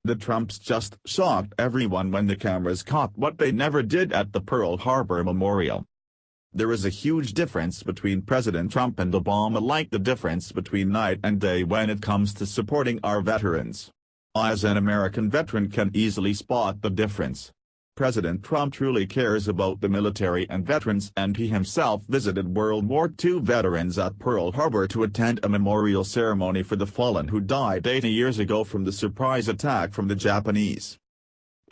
The Trumps just shocked everyone when the cameras caught what they never did at the Pearl Harbor Memorial. There is a huge difference between President Trump and Obama, like the difference between night and day when it comes to supporting our veterans. I, as an American veteran, can easily spot the difference. President Trump truly cares about the military and veterans, and he himself visited World War II veterans at Pearl Harbor to attend a memorial ceremony for the fallen who died 80 years ago from the surprise attack from the Japanese.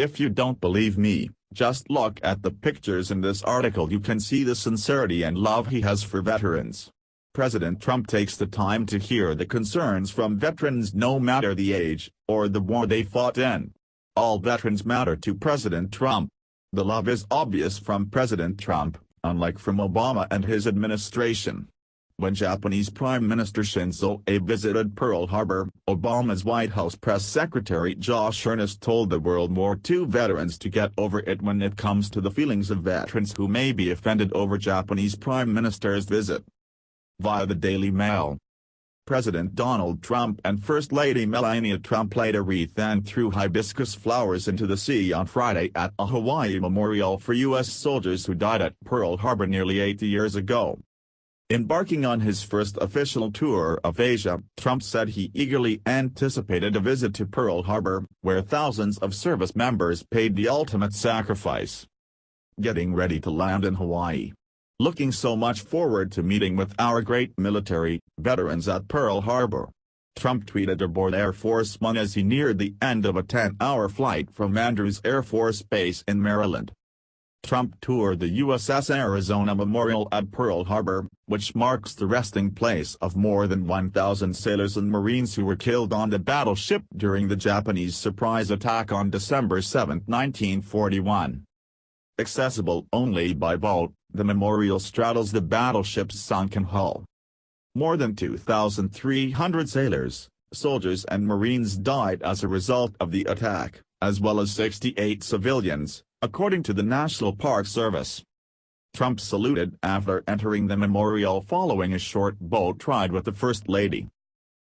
If you don't believe me, just look at the pictures in this article. You can see the sincerity and love he has for veterans. President Trump takes the time to hear the concerns from veterans, no matter the age, or the war they fought in. All veterans matter to President Trump. The love is obvious from President Trump, unlike from Obama and his administration. When Japanese Prime Minister Shinzo Abe visited Pearl Harbor, Obama's White House press secretary Josh Earnest told the World War II veterans to get over it when it comes to the feelings of veterans who may be offended over Japanese Prime Minister's visit. Via the Daily Mail, President Donald Trump and First Lady Melania Trump laid a wreath and threw hibiscus flowers into the sea on Friday at a Hawaii memorial for U.S. soldiers who died at Pearl Harbor nearly 80 years ago. Embarking on his first official tour of Asia, Trump said he eagerly anticipated a visit to Pearl Harbor, where thousands of service members paid the ultimate sacrifice. Getting ready to land in Hawaii. Looking so much forward to meeting with our great military veterans at Pearl Harbor. Trump tweeted aboard Air Force One as he neared the end of a 10-hour flight from Andrews Air Force Base in Maryland. Trump toured the USS Arizona Memorial at Pearl Harbor, which marks the resting place of more than 1,000 sailors and Marines who were killed on the battleship during the Japanese surprise attack on December 7, 1941. Accessible only by boat, the memorial straddles the battleship's sunken hull. More than 2,300 sailors, soldiers and Marines died as a result of the attack, as well as 68 civilians, according to the National Park Service. Trump saluted after entering the memorial following a short boat ride with the First Lady.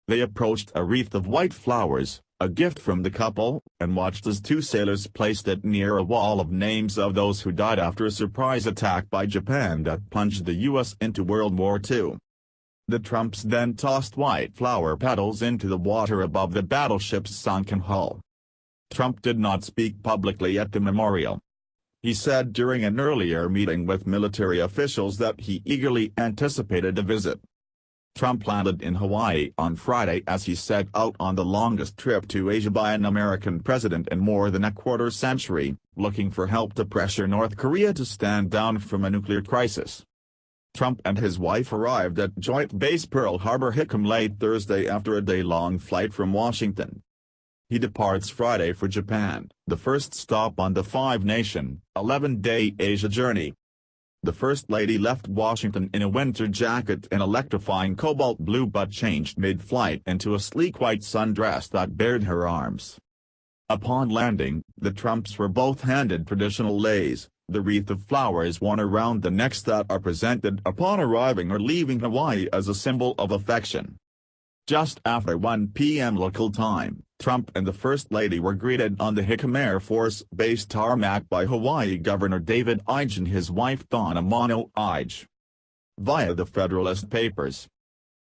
They approached a wreath of white flowers, a gift from the couple, and watched as two sailors placed it near a wall of names of those who died after a surprise attack by Japan that plunged the U.S. into World War II. The Trumps then tossed white flower petals into the water above the battleship's sunken hull. Trump did not speak publicly at the memorial. He said during an earlier meeting with military officials that he eagerly anticipated a visit. Trump landed in Hawaii on Friday as he set out on the longest trip to Asia by an American president in more than a quarter century, looking for help to pressure North Korea to stand down from a nuclear crisis. Trump and his wife arrived at Joint Base Pearl Harbor Hickam late Thursday after a day-long flight from Washington. He departs Friday for Japan, the first stop on the five-nation, 11-day Asia journey. The First Lady left Washington in a winter jacket and electrifying cobalt blue but changed mid-flight into a sleek white sundress that bared her arms. Upon landing, the Trumps were both handed traditional leis, the wreath of flowers worn around the necks that are presented upon arriving or leaving Hawaii as a symbol of affection. Just after 1 p.m. local time, Trump and the First Lady were greeted on the Hickam Air Force Base tarmac by Hawaii Governor David Ige and his wife Donna Mono Ige. Via the Federalist Papers.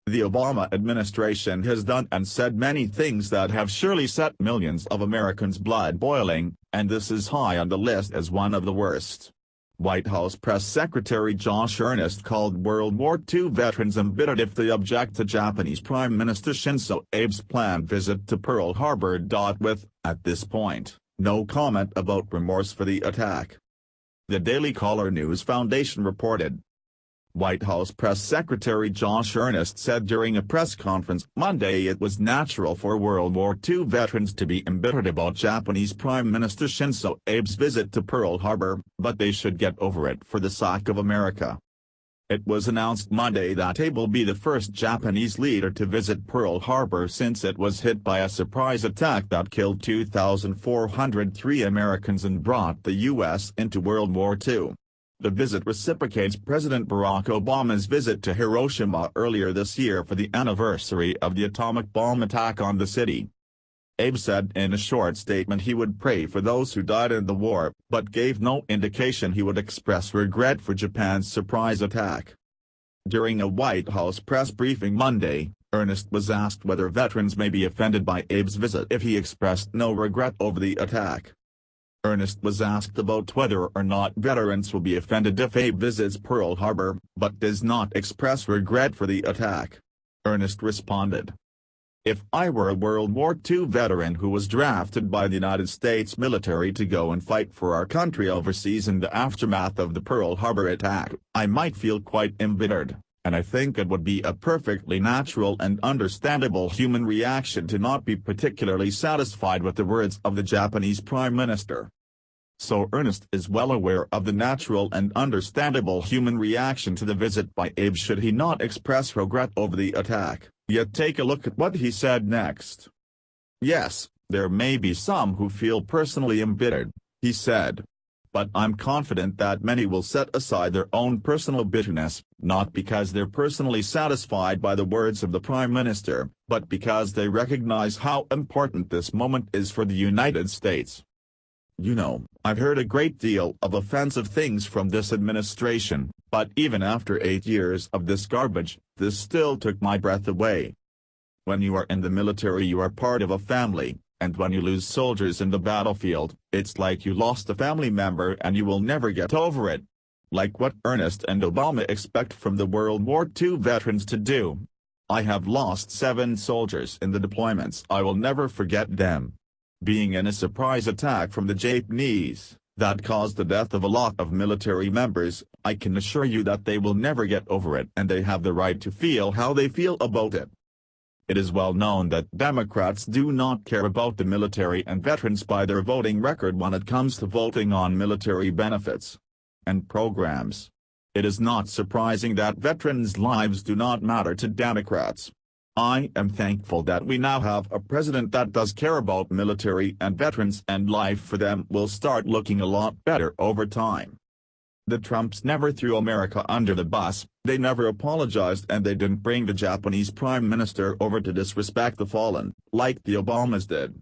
The Obama administration has done and said many things that have surely set millions of Americans' blood boiling, and this is high on the list as one of the worst. White House Press Secretary Josh Earnest called World War II veterans embittered if they object to Japanese Prime Minister Shinzo Abe's planned visit to Pearl Harbor. With, at this point, no comment about remorse for the attack. The Daily Caller News Foundation reported. White House Press Secretary Josh Earnest said during a press conference Monday it was natural for World War II veterans to be embittered about Japanese Prime Minister Shinzo Abe's visit to Pearl Harbor, but they should get over it for the sake of America. It was announced Monday that Abe will be the first Japanese leader to visit Pearl Harbor since it was hit by a surprise attack that killed 2,403 Americans and brought the U.S. into World War II. The visit reciprocates President Barack Obama's visit to Hiroshima earlier this year for the anniversary of the atomic bomb attack on the city. Abe said in a short statement he would pray for those who died in the war, but gave no indication he would express regret for Japan's surprise attack. During a White House press briefing Monday, Earnest was asked whether veterans may be offended by Abe's visit if he expressed no regret over the attack. Earnest was asked about whether or not veterans will be offended if Abe visits Pearl Harbor, but does not express regret for the attack. Earnest responded, "If I were a World War II veteran who was drafted by the United States military to go and fight for our country overseas in the aftermath of the Pearl Harbor attack, I might feel quite embittered, and I think it would be a perfectly natural and understandable human reaction to not be particularly satisfied with the words of the Japanese Prime Minister." So Earnest is well aware of the natural and understandable human reaction to the visit by Abe should he not express regret over the attack. Yet take a look at what he said next. "Yes, there may be some who feel personally embittered," he said. "But I'm confident that many will set aside their own personal bitterness, not because they're personally satisfied by the words of the Prime Minister, but because they recognize how important this moment is for the United States. You know, I've heard a great deal of offensive things from this administration, but even after 8 years of this garbage, this still took my breath away. When you are in the military you are part of a family, and when you lose soldiers in the battlefield, it's like you lost a family member and you will never get over it. Like what Earnest and Obama expect from the World War II veterans to do. I have lost 7 soldiers in the deployments. I will never forget them. Being in a surprise attack from the Japanese, that caused the death of a lot of military members, I can assure you that they will never get over it and they have the right to feel how they feel about it. It is well known that Democrats do not care about the military and veterans by their voting record when it comes to voting on military benefits and programs. It is not surprising that veterans' lives do not matter to Democrats. I am thankful that we now have a president that does care about military and veterans, and life for them will start looking a lot better over time. The Trumps never threw America under the bus, they never apologized, and they didn't bring the Japanese Prime Minister over to disrespect the fallen, like the Obamas did.